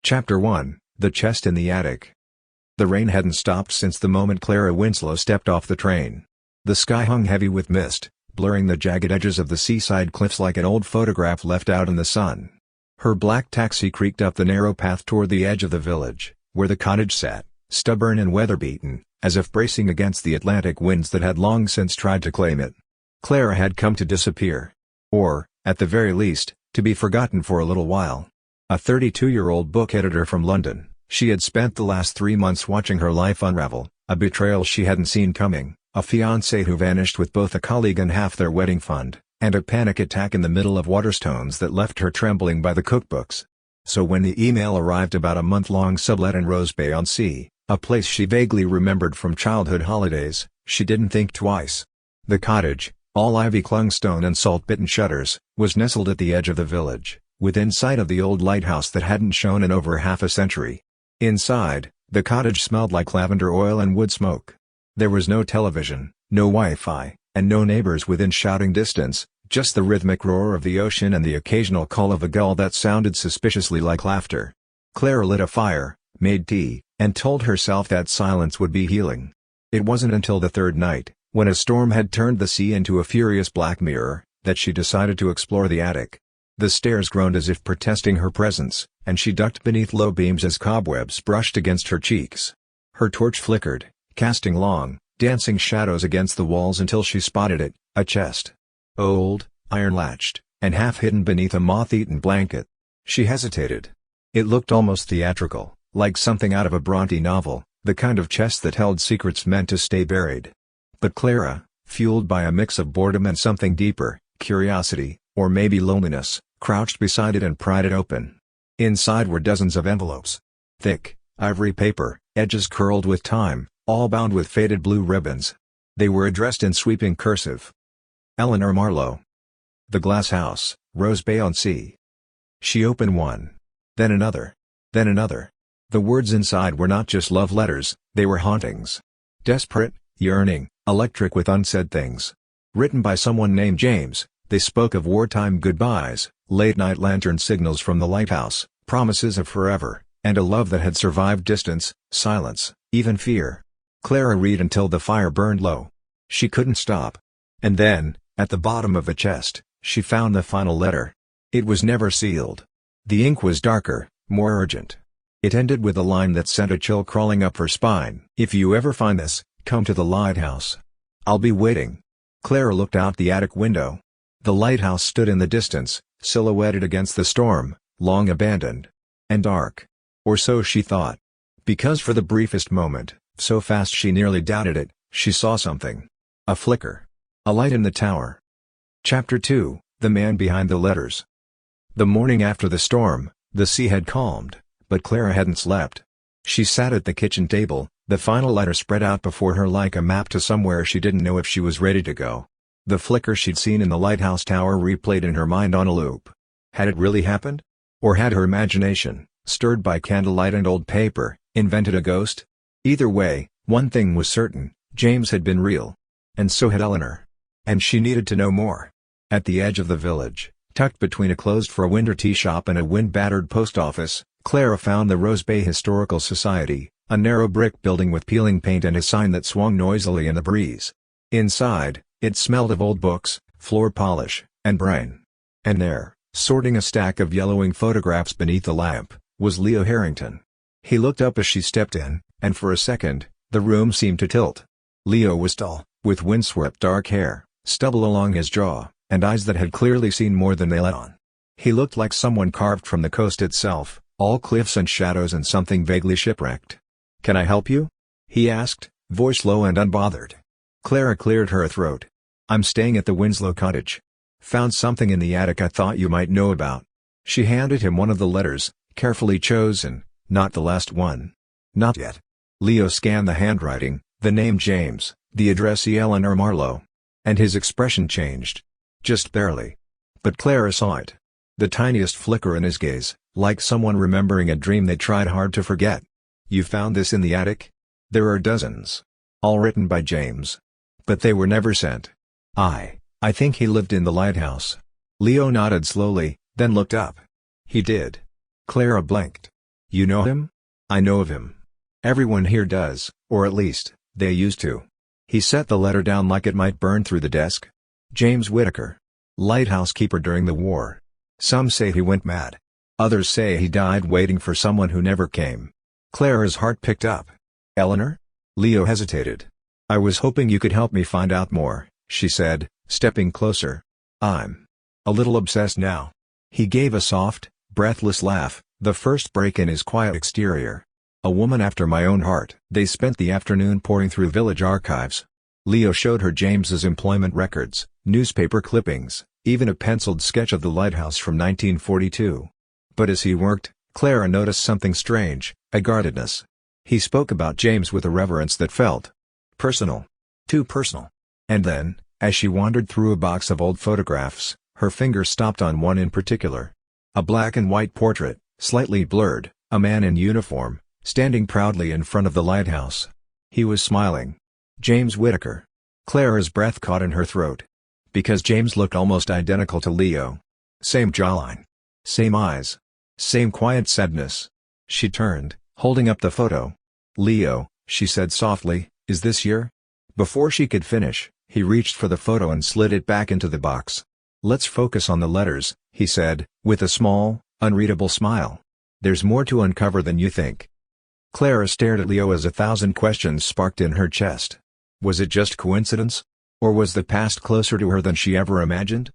Chapter 1: The Chest in the Attic. The rain hadn't stopped since the moment Clara Winslow stepped off the train. The sky hung heavy with mist, blurring the jagged edges of the seaside cliffs like an old photograph left out in the sun. Her black taxi creaked up the narrow path toward the edge of the village, where the cottage sat, stubborn and weather-beaten, as if bracing against the Atlantic winds that had long since tried to claim it. Clara had come to disappear. Or, at the very least, to be forgotten for a little while. A 32-year-old book editor from London, she had spent the last 3 months watching her life unravel, a betrayal she hadn't seen coming, a fiancé who vanished with both a colleague and half their wedding fund, and a panic attack in the middle of Waterstones that left her trembling by the cookbooks. So when the email arrived about a month-long sublet in Rose Bay-on-Sea, a place she vaguely remembered from childhood holidays, she didn't think twice. The cottage, all ivy-clung stone and salt-bitten shutters, was nestled at the edge of the village, within sight of the old lighthouse that hadn't shone in over half a century. Inside, the cottage smelled like lavender oil and wood smoke. There was no television, no Wi-Fi, and no neighbors within shouting distance, just the rhythmic roar of the ocean and the occasional call of a gull that sounded suspiciously like laughter. Clara lit a fire, made tea, and told herself that silence would be healing. It wasn't until the third night, when a storm had turned the sea into a furious black mirror, that she decided to explore the attic. The stairs groaned as if protesting her presence, and she ducked beneath low beams as cobwebs brushed against her cheeks. Her torch flickered, casting long, dancing shadows against the walls until she spotted it, a chest. Old, iron-latched, and half-hidden beneath a moth-eaten blanket. She hesitated. It looked almost theatrical, like something out of a Bronte novel, the kind of chest that held secrets meant to stay buried. But Clara, fueled by a mix of boredom and something deeper, curiosity, or maybe loneliness, crouched beside it and pried it open. Inside were dozens of envelopes. Thick, ivory paper, edges curled with time, all bound with faded blue ribbons. They were addressed in sweeping cursive. Eleanor Marlowe. The Glass House, Rose Bay-on-Sea. She opened one. Then another. Then another. The words inside were not just love letters, they were hauntings. Desperate, yearning, electric with unsaid things. Written by someone named James, they spoke of wartime goodbyes, late-night lantern signals from the lighthouse, promises of forever, and a love that had survived distance, silence, even fear. Clara read until the fire burned low. She couldn't stop. And then, at the bottom of the chest, she found the final letter. It was never sealed. The ink was darker, more urgent. It ended with a line that sent a chill crawling up her spine. "If you ever find this, come to the lighthouse. I'll be waiting." Clara looked out the attic window. The lighthouse stood in the distance, silhouetted against the storm, long abandoned. And dark. Or so she thought. Because for the briefest moment, so fast she nearly doubted it, she saw something. A flicker. A light in the tower. Chapter 2: The Man Behind the Letters. The morning after the storm, the sea had calmed, but Clara hadn't slept. She sat at the kitchen table, the final letter spread out before her like a map to somewhere she didn't know if she was ready to go. The flicker she'd seen in the lighthouse tower replayed in her mind on a loop. Had it really happened? Or had her imagination, stirred by candlelight and old paper, invented a ghost? Either way, one thing was certain: James had been real. And so had Eleanor. And she needed to know more. At the edge of the village, tucked between a closed-for-winter tea shop and a wind-battered post office, Clara found the Rose Bay Historical Society, a narrow brick building with peeling paint and a sign that swung noisily in the breeze. Inside, it smelled of old books, floor polish, and brine. And there, sorting a stack of yellowing photographs beneath a lamp, was Leo Harrington. He looked up as she stepped in, and for a second, the room seemed to tilt. Leo was tall, with windswept dark hair, stubble along his jaw, and eyes that had clearly seen more than they let on. He looked like someone carved from the coast itself, all cliffs and shadows and something vaguely shipwrecked. "Can I help you?" he asked, voice low and unbothered. Clara cleared her throat. "I'm staying at the Winslow cottage. Found something in the attic I thought you might know about." She handed him one of the letters, carefully chosen, not the last one. "Not yet." Leo scanned the handwriting, the name James, the addressee Eleanor Marlowe. And his expression changed. Just barely. But Clara saw it. The tiniest flicker in his gaze, like someone remembering a dream they tried hard to forget. "You found this in the attic?" "There are dozens. All written by James. But they were never sent." I think he lived in the lighthouse." Leo nodded slowly, then looked up. "He did." Clara blinked. You know him? I know of him. Everyone here does, or at least, they used to. He set the letter down like it might burn through the desk. James Whittaker. Lighthouse keeper during the war. Some say he went mad. Others say he died waiting for someone who never came. Clara's heart picked up. Eleanor? Leo hesitated. I was hoping you could help me find out more, she said, stepping closer. I'm a little obsessed now. He gave a soft, breathless laugh, the first break in his quiet exterior. A woman after my own heart. They spent the afternoon poring through village archives. Leo showed her James's employment records, newspaper clippings, even a penciled sketch of the lighthouse from 1942. But as he worked, Clara noticed something strange, a guardedness. He spoke about James with a reverence that felt personal. Too personal. And then, as she wandered through a box of old photographs, her finger stopped on one in particular. A black and white portrait, slightly blurred, a man in uniform, standing proudly in front of the lighthouse. He was smiling. James Whittaker. Clara's breath caught in her throat. Because James looked almost identical to Leo. Same jawline. Same eyes. Same quiet sadness. She turned, holding up the photo. Leo, she said softly, is this your? Before she could finish, he reached for the photo and slid it back into the box. Let's focus on the letters, he said, with a small, unreadable smile. There's more to uncover than you think. Clara stared at Leo as 1,000 questions sparked in her chest. Was it just coincidence? Or was the past closer to her than she ever imagined?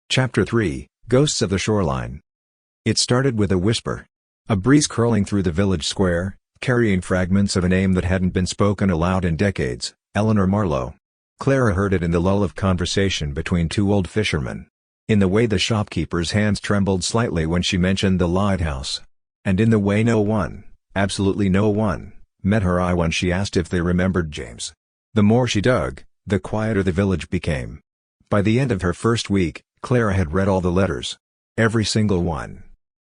Chapter 3, Ghosts of the Shoreline. It started with a whisper. A breeze curling through the village square, carrying fragments of a name that hadn't been spoken aloud in decades, Eleanor Marlowe. Clara heard it in the lull of conversation between two old fishermen. In the way the shopkeeper's hands trembled slightly when she mentioned the lighthouse. And in the way no one, absolutely no one, met her eye when she asked if they remembered James. The more she dug, the quieter the village became. By the end of her first week, Clara had read all the letters. Every single one.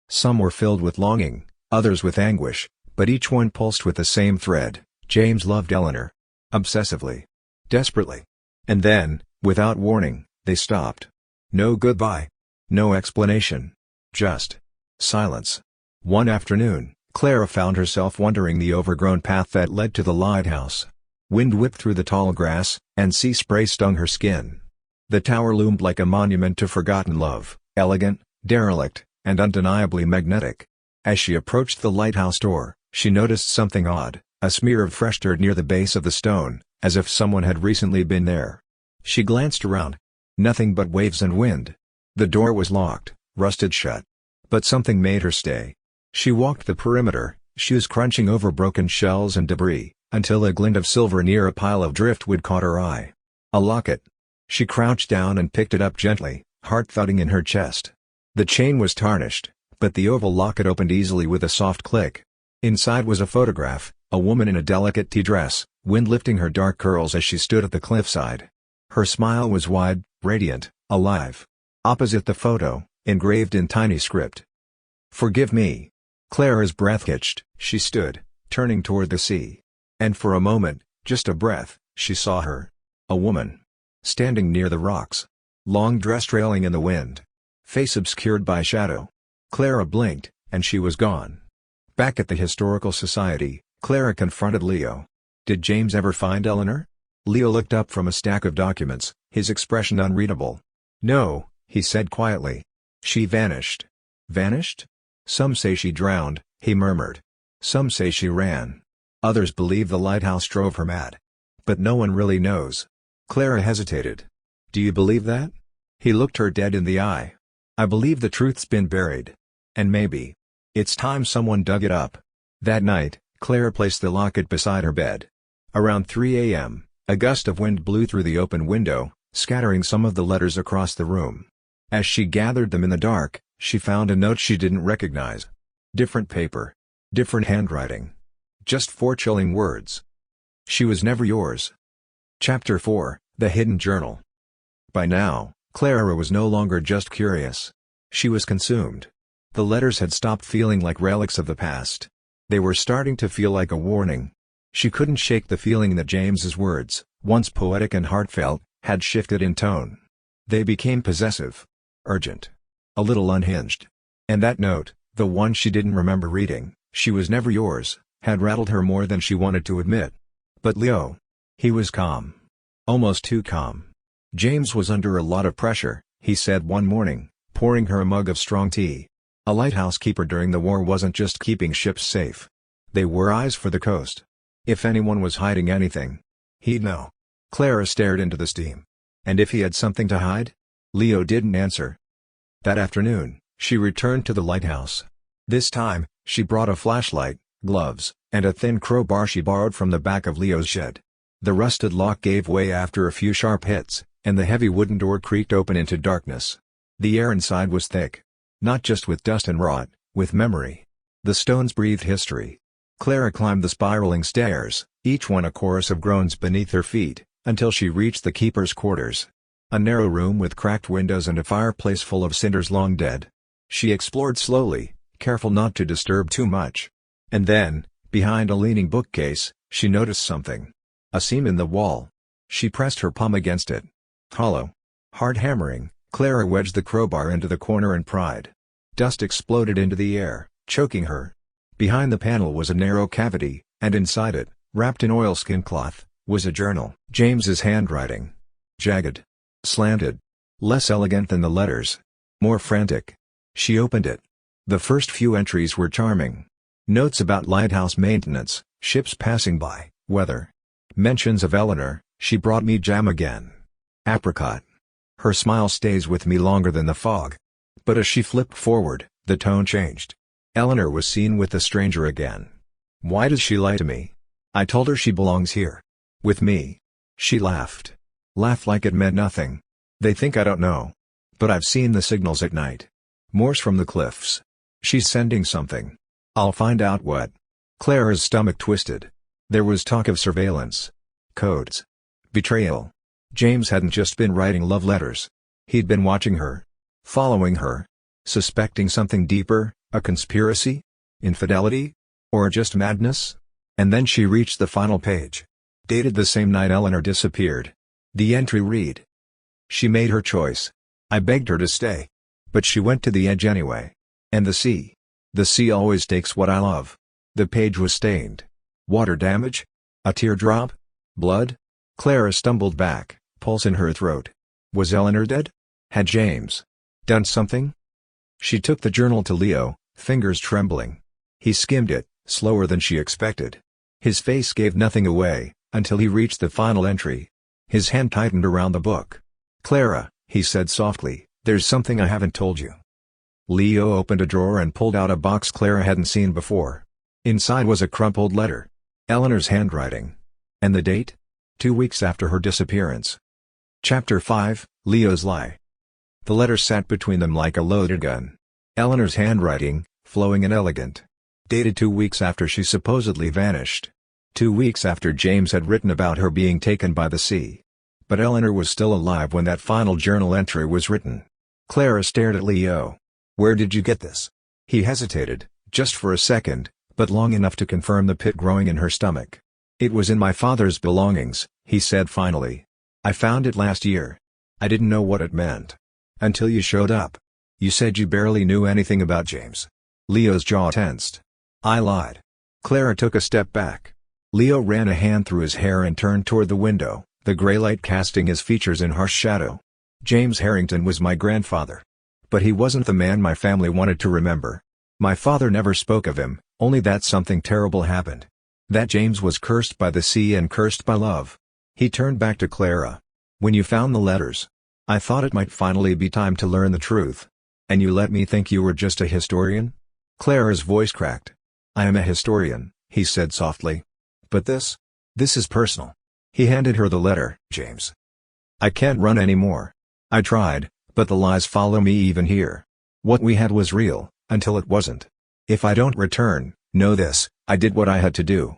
Some were filled with longing, others with anguish, but each one pulsed with the same thread. James loved Eleanor. Obsessively. Desperately. And then, without warning, they stopped. No goodbye. No explanation. Just silence. One afternoon, Clara found herself wandering the overgrown path that led to the lighthouse. Wind whipped through the tall grass, and sea spray stung her skin. The tower loomed like a monument to forgotten love, elegant, derelict, and undeniably magnetic. As she approached the lighthouse door, she noticed something odd, a smear of fresh dirt near the base of the stone, as if someone had recently been there. She glanced around. Nothing but waves and wind. The door was locked, rusted shut. But something made her stay. She walked the perimeter, shoes crunching over broken shells and debris, until a glint of silver near a pile of driftwood caught her eye. A locket. She crouched down and picked it up gently, heart thudding in her chest. The chain was tarnished, but the oval locket opened easily with a soft click. Inside was a photograph, a woman in a delicate tea dress, wind lifting her dark curls as she stood at the cliffside. Her smile was wide, radiant, alive. Opposite the photo, engraved in tiny script. Forgive me. Clara's breath hitched. She stood, turning toward the sea. And for a moment, just a breath, she saw her. A woman. Standing near the rocks. Long dress trailing in the wind. Face obscured by shadow. Clara blinked, and she was gone. Back at the Historical Society, Clara confronted Leo. Did James ever find Eleanor? Leo looked up from a stack of documents, his expression unreadable. No, he said quietly. She vanished. Vanished? Some say she drowned, he murmured. Some say she ran. Others believe the lighthouse drove her mad. But no one really knows. Clara hesitated. Do you believe that? He looked her dead in the eye. I believe the truth's been buried. And maybe it's time someone dug it up. That night, Clara placed the locket beside her bed. Around 3 a.m., a gust of wind blew through the open window, scattering some of the letters across the room. As she gathered them in the dark, she found a note she didn't recognize. Different paper. Different handwriting. Just 4 chilling words. She was never yours. Chapter 4, The Hidden Journal. By now, Clara was no longer just curious. She was consumed. The letters had stopped feeling like relics of the past. They were starting to feel like a warning. She couldn't shake the feeling that James's words, once poetic and heartfelt, had shifted in tone. They became possessive. Urgent. A little unhinged. And that note, the one she didn't remember reading, "She was never yours," had rattled her more than she wanted to admit. But Leo. He was calm. Almost too calm. James was under a lot of pressure, he said one morning, pouring her a mug of strong tea. A lighthouse keeper during the war wasn't just keeping ships safe. They were eyes for the coast. If anyone was hiding anything, he'd know. Clara stared into the steam. And if he had something to hide? Leo didn't answer. That afternoon, she returned to the lighthouse. This time, she brought a flashlight, gloves, and a thin crowbar she borrowed from the back of Leo's shed. The rusted lock gave way after a few sharp hits, and the heavy wooden door creaked open into darkness. The air inside was thick. Not just with dust and rot, with memory. The stones breathed history. Clara climbed the spiraling stairs, each one a chorus of groans beneath her feet, until she reached the keeper's quarters. A narrow room with cracked windows and a fireplace full of cinders long dead. She explored slowly, careful not to disturb too much. And then, behind a leaning bookcase, she noticed something. A seam in the wall. She pressed her palm against it. Hollow. Hard hammering, Clara wedged the crowbar into the corner and pried. Dust exploded into the air, choking her. Behind the panel was a narrow cavity, and inside it, wrapped in oilskin cloth, was a journal. James's handwriting. Jagged. Slanted. Less elegant than the letters. More frantic. She opened it. The first few entries were charming. Notes about lighthouse maintenance, ships passing by, weather. Mentions of Eleanor, "She brought me jam again. Apricot. Her smile stays with me longer than the fog." But as she flipped forward, the tone changed. Eleanor was seen with a stranger again. "Why does she lie to me? I told her she belongs here. With me." She laughed. Laughed like it meant nothing. "They think I don't know. But I've seen the signals at night. Morse from the cliffs. She's sending something. I'll find out what." Clara's stomach twisted. There was talk of surveillance. Codes. Betrayal. James hadn't just been writing love letters. He'd been watching her. Following her. Suspecting something deeper, a conspiracy? Infidelity? Or just madness? And then she reached the final page. Dated the same night Eleanor disappeared. The entry read. "She made her choice. I begged her to stay. But she went to the edge anyway. And the sea. The sea always takes what I love." The page was stained. Water damage? A teardrop? Blood? Clara stumbled back, pulse in her throat. Was Eleanor dead? Had James done something? She took the journal to Leo, fingers trembling. He skimmed it, slower than she expected. His face gave nothing away, until he reached the final entry. His hand tightened around the book. "Clara," he said softly, "there's something I haven't told you." Leo opened a drawer and pulled out a box Clara hadn't seen before. Inside was a crumpled letter. Eleanor's handwriting. And the date? 2 weeks after her disappearance. Chapter 5, Leo's Lie. The letter sat between them like a loaded gun. Eleanor's handwriting, flowing and elegant. Dated 2 weeks after she supposedly vanished. 2 weeks after James had written about her being taken by the sea. But Eleanor was still alive when that final journal entry was written. Clara stared at Leo. "Where did you get this?" He hesitated, just for a second, but long enough to confirm the pit growing in her stomach. "It was in my father's belongings," he said finally. "I found it last year. I didn't know what it meant. Until you showed up. You said you barely knew anything about James." Leo's jaw tensed. "I lied." Clara took a step back. Leo ran a hand through his hair and turned toward the window, the gray light casting his features in harsh shadow. "James Harrington was my grandfather. But he wasn't the man my family wanted to remember. My father never spoke of him, only that something terrible happened. That James was cursed by the sea and cursed by love." He turned back to Clara. "When you found the letters, I thought it might finally be time to learn the truth. And you let me think you were just a historian?" Clara's voice cracked. "I am a historian," he said softly. "But this is personal." He handed her the letter. "James. I can't run anymore. I tried, but the lies follow me even here. What we had was real, until it wasn't. If I don't return, know this, I did what I had to do."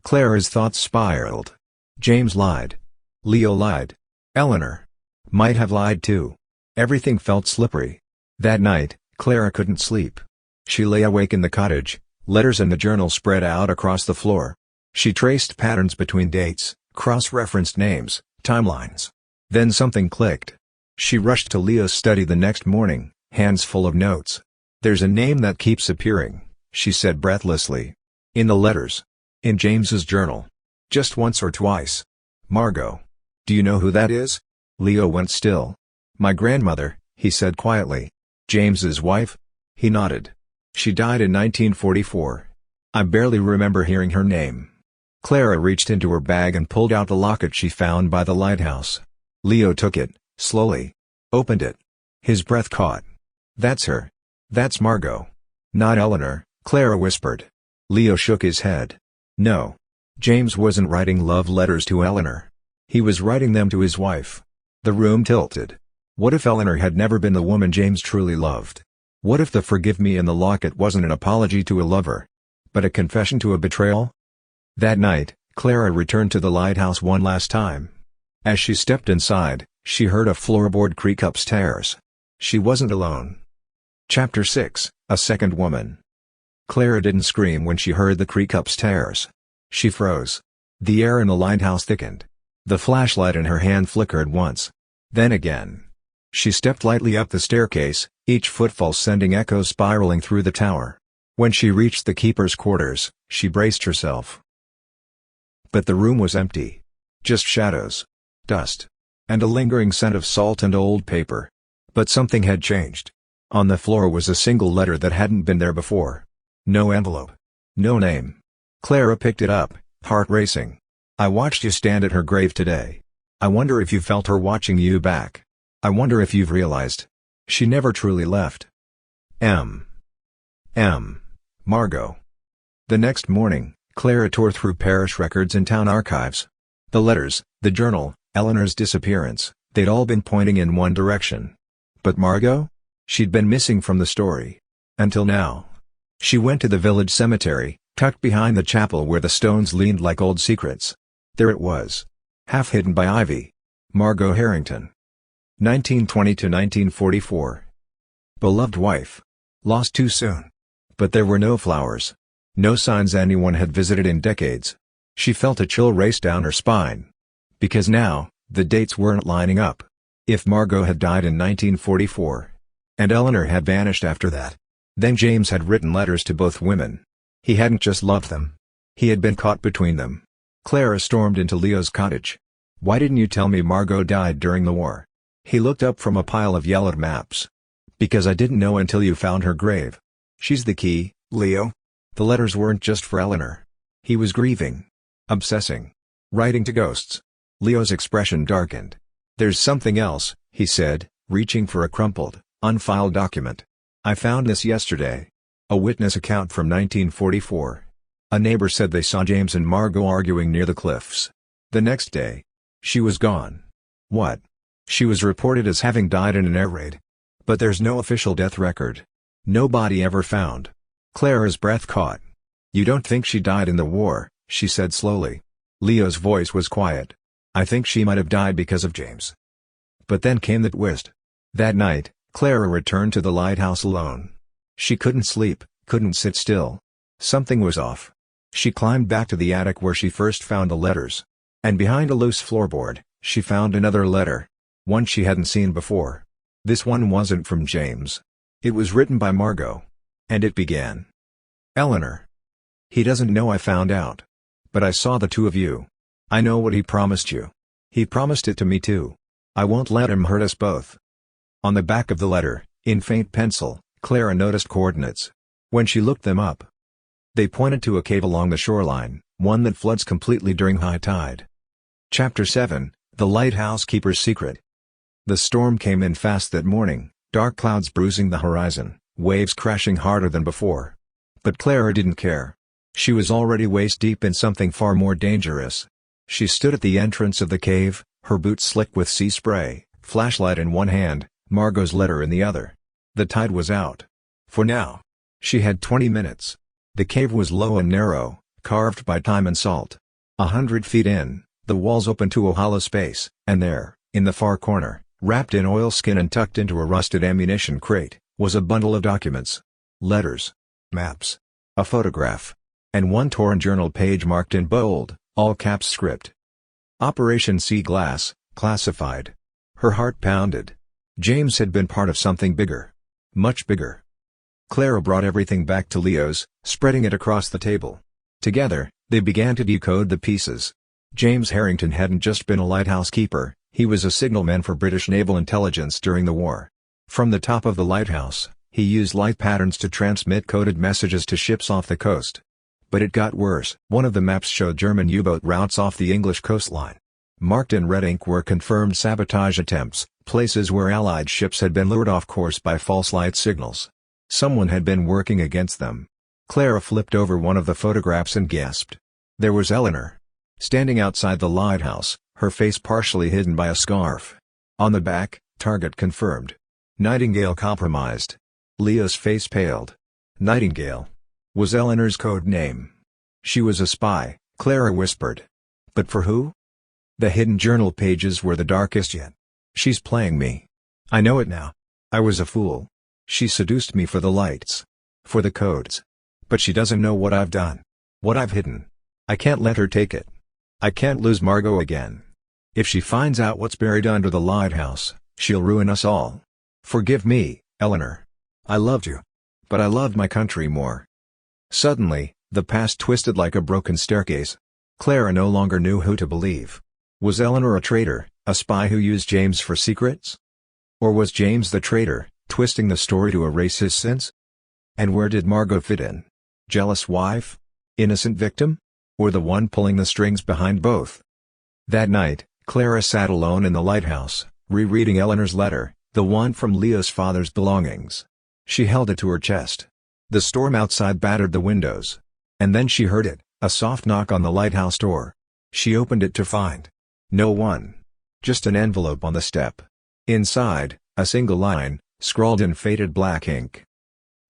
Clara's thoughts spiraled. James lied. Leo lied. Eleanor might have lied too. Everything felt slippery. That night, Clara couldn't sleep. She lay awake in the cottage, letters in the journal spread out across the floor. She traced patterns between dates, cross-referenced names, timelines. Then something clicked. She rushed to Leo's study the next morning, hands full of notes. "There's a name that keeps appearing," she said breathlessly. "In the letters. In James's journal. Just once or twice." "Margot. Do you know who that is?" Leo went still. "My grandmother," he said quietly. "James's wife?" He nodded. "She died in 1944. I barely remember hearing her name." Clara reached into her bag and pulled out the locket she found by the lighthouse. Leo took it, slowly. Opened it. His breath caught. "That's her. That's Margot." "Not Eleanor," Clara whispered. Leo shook his head. "No. James wasn't writing love letters to Eleanor. He was writing them to his wife." The room tilted. What if Eleanor had never been the woman James truly loved? What if the "forgive me" in the locket wasn't an apology to a lover, but a confession to a betrayal? That night, Clara returned to the lighthouse one last time. As she stepped inside, she heard a floorboard creak upstairs. She wasn't alone. Chapter 6, A Second Woman. Clara didn't scream when she heard the creak upstairs. She froze. The air in the lighthouse thickened. The flashlight in her hand flickered once. Then again. She stepped lightly up the staircase, each footfall sending echoes spiraling through the tower. When she reached the keeper's quarters, she braced herself. But the room was empty. Just shadows. Dust. And a lingering scent of salt and old paper. But something had changed. On the floor was a single letter that hadn't been there before. No envelope. No name. Clara picked it up, heart racing. "I watched you stand at her grave today. I wonder if you felt her watching you back. I wonder if you've realized. She never truly left. M. Margot." The next morning, Clara tore through parish records and town archives. The letters, the journal, Eleanor's disappearance, they'd all been pointing in one direction. But Margot? She'd been missing from the story. Until now. She went to the village cemetery, tucked behind the chapel where the stones leaned like old secrets. There it was. Half hidden by ivy. Margot Harrington. 1920 to 1944. Beloved wife. Lost too soon. But there were no flowers. No signs anyone had visited in decades. She felt a chill race down her spine. Because now, the dates weren't lining up. If Margot had died in 1944, and Eleanor had vanished after that, then James had written letters to both women. He hadn't just loved them. He had been caught between them. Clara stormed into Leo's cottage. "Why didn't you tell me Margot died during the war?" He looked up from a pile of yellowed maps. "Because I didn't know until you found her grave. She's the key, Leo." The letters weren't just for Eleanor. He was grieving. Obsessing. Writing to ghosts. Leo's expression darkened. "There's something else," he said, reaching for a crumpled, unfiled document. "I found this yesterday. A witness account from 1944. A neighbor said they saw James and Margot arguing near the cliffs. The next day, she was gone." "What?" "She was reported as having died in an air raid. But there's no official death record. No body ever found." Clara's breath caught. "You don't think she died in the war?" she said slowly. Leo's voice was quiet. "I think she might have died because of James." But then came the twist. That night, Clara returned to the lighthouse alone. She couldn't sleep, couldn't sit still. Something was off. She climbed back to the attic where she first found the letters. And behind a loose floorboard, she found another letter. One she hadn't seen before. This one wasn't from James. It was written by Margot. And it began. "Eleanor. He doesn't know I found out. But I saw the two of you. I know what he promised you. He promised it to me too. I won't let him hurt us both." On the back of the letter, in faint pencil, Clara noticed coordinates. When she looked them up, they pointed to a cave along the shoreline, one that floods completely during high tide. Chapter 7, The Lighthouse Keeper's Secret. The storm came in fast that morning, dark clouds bruising the horizon, waves crashing harder than before. But Clara didn't care. She was already waist-deep in something far more dangerous. She stood at the entrance of the cave, her boots slick with sea spray, flashlight in one hand, Margot's letter in the other. The tide was out. For now. She had 20 minutes. The cave was low and narrow, carved by time and salt. 100 feet in, the walls opened to a hollow space, and there, in the far corner, wrapped in oilskin and tucked into a rusted ammunition crate, was a bundle of documents. Letters. Maps. A photograph. And one torn journal page marked in bold, all-caps script. Operation Sea Glass, classified. Her heart pounded. James had been part of something bigger. Much bigger. Clara brought everything back to Leo's, spreading it across the table. Together, they began to decode the pieces. James Harrington hadn't just been a lighthouse keeper, he was a signalman for British naval intelligence during the war. From the top of the lighthouse, he used light patterns to transmit coded messages to ships off the coast. But it got worse. One of the maps showed German U-boat routes off the English coastline. Marked in red ink were confirmed sabotage attempts, places where Allied ships had been lured off course by false light signals. Someone had been working against them. Clara flipped over one of the photographs and gasped. There was Eleanor. Standing outside the lighthouse, her face partially hidden by a scarf. On the back, target confirmed. Nightingale compromised. Leo's face paled. Nightingale was Eleanor's code name. She was a spy, Clara whispered. But for who? The hidden journal pages were the darkest yet. She's playing me. I know it now. I was a fool. She seduced me for the lights. For the codes. But she doesn't know what I've done. What I've hidden. I can't let her take it. I can't lose Margot again. If she finds out what's buried under the lighthouse, she'll ruin us all. Forgive me, Eleanor. I loved you. But I loved my country more. Suddenly, the past twisted like a broken staircase. Clara no longer knew who to believe. Was Eleanor a traitor, a spy who used James for secrets? Or was James the traitor, twisting the story to erase his sins? And where did Margot fit in? Jealous wife? Innocent victim? Or the one pulling the strings behind both? That night, Clara sat alone in the lighthouse, rereading Eleanor's letter, the one from Leo's father's belongings. She held it to her chest. The storm outside battered the windows. And then she heard it, a soft knock on the lighthouse door. She opened it to find no one. Just an envelope on the step. Inside, a single line, scrawled in faded black ink.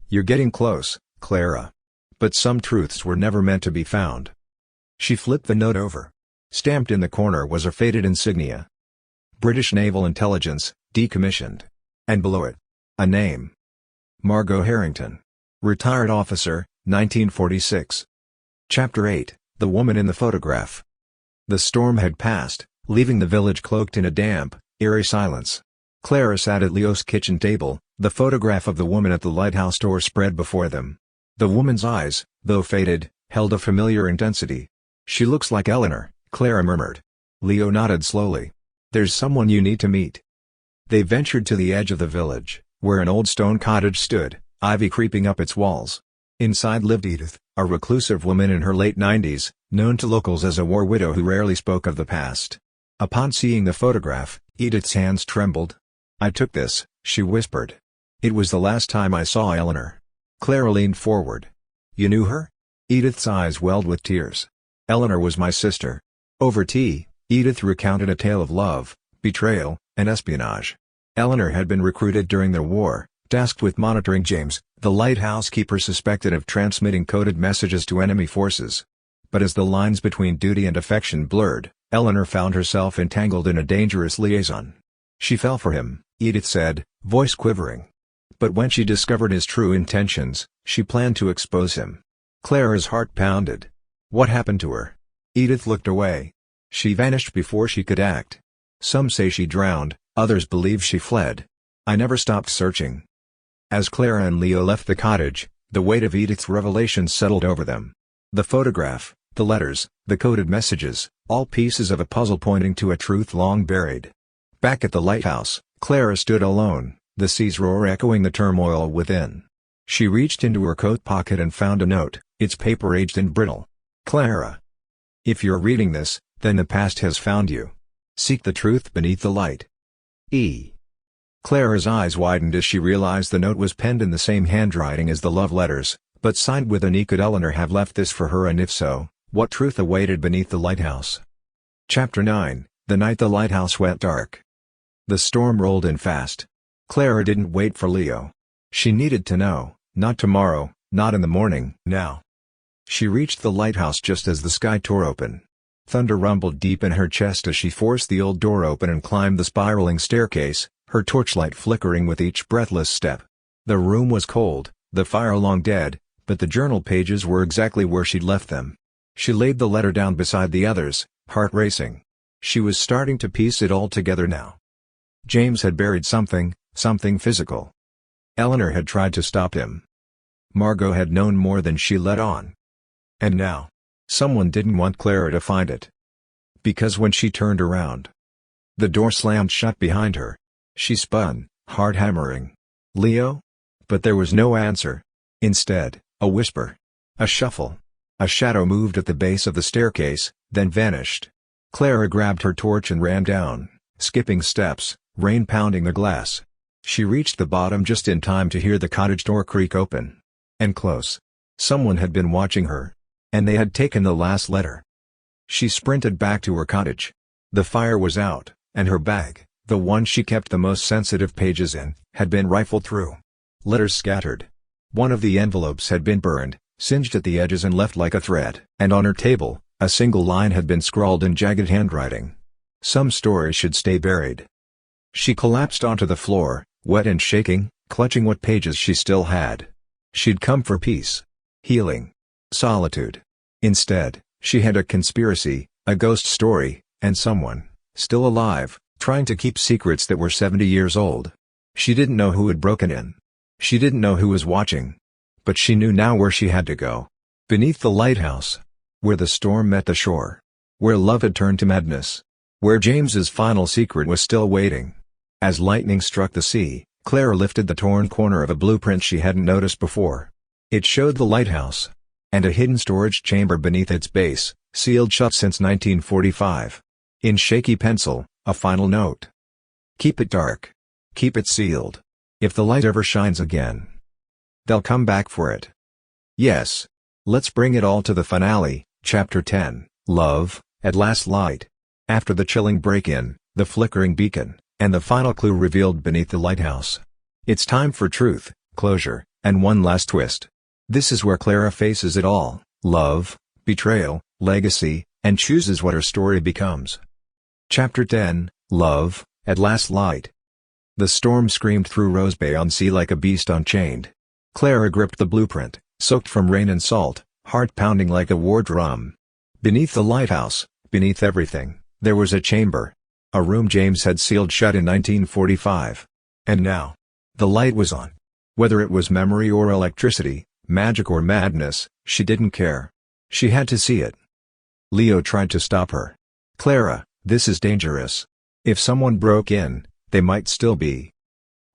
You're getting close, Clara. But some truths were never meant to be found. She flipped the note over. Stamped in the corner was a faded insignia. British Naval Intelligence, decommissioned. And below it, a name. Margot Harrington. Retired officer, 1946. Chapter 8, The Woman in the Photograph. The storm had passed, leaving the village cloaked in a damp, eerie silence. Clara sat at Leo's kitchen table, the photograph of the woman at the lighthouse door spread before them. The woman's eyes, though faded, held a familiar intensity. She looks like Eleanor, Clara murmured. Leo nodded slowly. There's someone you need to meet. They ventured to the edge of the village, where an old stone cottage stood, ivy creeping up its walls. Inside lived Edith, a reclusive woman in her late 90s, known to locals as a war widow who rarely spoke of the past. Upon seeing the photograph, Edith's hands trembled. I took this, she whispered. It was the last time I saw Eleanor. Clara leaned forward. You knew her? Edith's eyes welled with tears. Eleanor was my sister. Over tea, Edith recounted a tale of love, betrayal, and espionage. Eleanor had been recruited during the war, tasked with monitoring James, the lighthouse keeper suspected of transmitting coded messages to enemy forces. But as the lines between duty and affection blurred, Eleanor found herself entangled in a dangerous liaison. She fell for him, Edith said, voice quivering. But when she discovered his true intentions, she planned to expose him. Clara's heart pounded. What happened to her? Edith looked away. She vanished before she could act. Some say she drowned, others believe she fled. I never stopped searching. As Clara and Leo left the cottage, the weight of Edith's revelations settled over them. The photograph, the letters, the coded messages, all pieces of a puzzle pointing to a truth long buried. Back at the lighthouse, Clara stood alone, the sea's roar echoing the turmoil within. She reached into her coat pocket and found a note, its paper aged and brittle. Clara. If you're reading this, then the past has found you. Seek the truth beneath the light. E. Clara's eyes widened as she realized the note was penned in the same handwriting as the love letters, but signed with an E. Could Eleanor have left this for her, and if so, what truth awaited beneath the lighthouse? Chapter 9, The Night the Lighthouse Went Dark. The storm rolled in fast. Clara didn't wait for Leo. She needed to know, not tomorrow, not in the morning, now. She reached the lighthouse just as the sky tore open. Thunder rumbled deep in her chest as she forced the old door open and climbed the spiraling staircase, her torchlight flickering with each breathless step. The room was cold, the fire long dead, but the journal pages were exactly where she'd left them. She laid the letter down beside the others, heart racing. She was starting to piece it all together now. James had buried something physical. Eleanor had tried to stop him. Margot had known more than she let on. And now, someone didn't want Clara to find it. Because when she turned around, the door slammed shut behind her. She spun, heart hammering. "Leo?" But there was no answer. Instead, a whisper. A shuffle. A shadow moved at the base of the staircase, then vanished. Clara grabbed her torch and ran down, skipping steps, rain pounding the glass. She reached the bottom just in time to hear the cottage door creak open. And close. Someone had been watching her. And they had taken the last letter. She sprinted back to her cottage. The fire was out, and her bag, the one she kept the most sensitive pages in, had been rifled through. Letters scattered. One of the envelopes had been burned, singed at the edges and left like a thread. And on her table, a single line had been scrawled in jagged handwriting. "Some story should stay buried." She collapsed onto the floor, wet and shaking, clutching what pages she still had. She'd come for peace, healing, solitude. Instead, she had a conspiracy, a ghost story, and someone, still alive, trying to keep secrets that were 70 years old. She didn't know who had broken in. She didn't know who was watching. But she knew now where she had to go. Beneath the lighthouse. Where the storm met the shore. Where love had turned to madness. Where James's final secret was still waiting. As lightning struck the sea, Clara lifted the torn corner of a blueprint she hadn't noticed before. It showed the lighthouse. And a hidden storage chamber beneath its base, sealed shut since 1945. In shaky pencil, a final note. "Keep it dark. Keep it sealed. If the light ever shines again, they'll come back for it." Yes. Let's bring it all to the finale, Chapter 10, Love, at Last Light. After the chilling break-in, the flickering beacon, and the final clue revealed beneath the lighthouse. It's time for truth, closure, and one last twist. This is where Clara faces it all, love, betrayal, legacy, and chooses what her story becomes. Chapter 10, Love, at Last Light. The storm screamed through Rose Bay-on-Sea like a beast unchained. Clara gripped the blueprint, soaked from rain and salt, heart pounding like a war drum. Beneath the lighthouse, beneath everything, there was a chamber. A room James had sealed shut in 1945. And now, the light was on. Whether it was memory or electricity, magic or madness, she didn't care. She had to see it. Leo tried to stop her. "Clara, this is dangerous. If someone broke in, they might still be."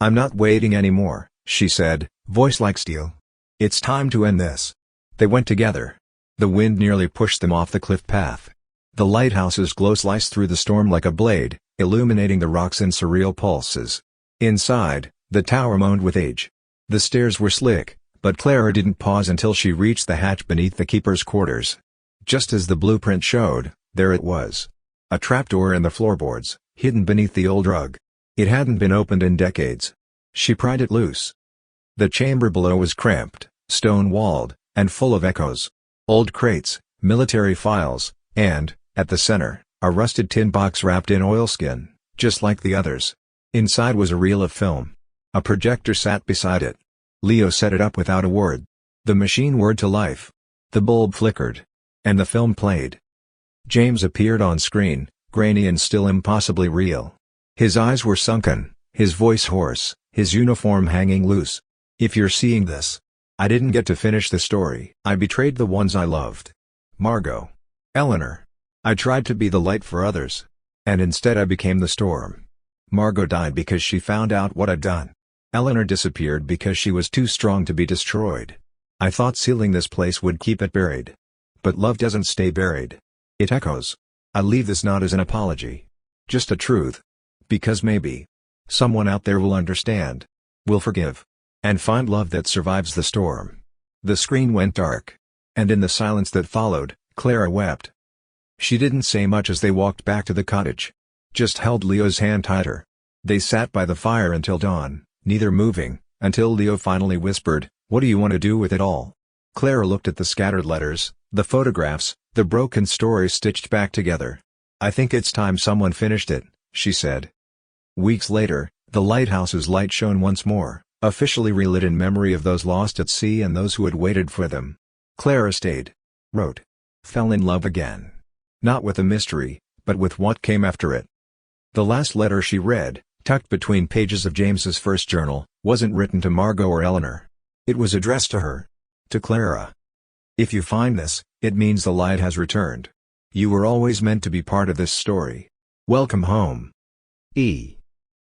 "I'm not waiting anymore," she said, voice like steel. "It's time to end this." They went together. The wind nearly pushed them off the cliff path. The lighthouse's glow sliced through the storm like a blade, illuminating the rocks in surreal pulses. Inside, the tower moaned with age. The stairs were slick, but Clara didn't pause until she reached the hatch beneath the keeper's quarters. Just as the blueprint showed, there it was. A trapdoor in the floorboards, hidden beneath the old rug. It hadn't been opened in decades. She pried it loose. The chamber below was cramped, stone-walled, and full of echoes. Old crates, military files, and, at the center, a rusted tin box wrapped in oilskin, just like the others. Inside was a reel of film. A projector sat beside it. Leo set it up without a word. The machine whirred to life. The bulb flickered. And the film played. James appeared on screen, grainy and still impossibly real. His eyes were sunken, his voice hoarse, his uniform hanging loose. "If you're seeing this, I didn't get to finish the story. I betrayed the ones I loved. Margot. Eleanor. I tried to be the light for others. And instead I became the storm. Margot died because she found out what I'd done. Eleanor disappeared because she was too strong to be destroyed. I thought sealing this place would keep it buried. But love doesn't stay buried. It echoes. I leave this not as an apology. Just a truth. Because maybe someone out there will understand, will forgive, and find love that survives the storm." The screen went dark. And in the silence that followed, Clara wept. She didn't say much as they walked back to the cottage. Just held Leo's hand tighter. They sat by the fire until dawn, neither moving, until Leo finally whispered, "What do you want to do with it all?" Clara looked at the scattered letters, the photographs, the broken story stitched back together. "I think it's time someone finished it," she said. Weeks later, the lighthouse's light shone once more, officially relit in memory of those lost at sea and those who had waited for them. Clara stayed. Wrote. Fell in love again. Not with the mystery, but with what came after it. The last letter she read, tucked between pages of James's first journal, wasn't written to Margot or Eleanor. It was addressed to her, To Clara. If you find this, it means the light has returned. You were always meant to be part of this story. Welcome home. E.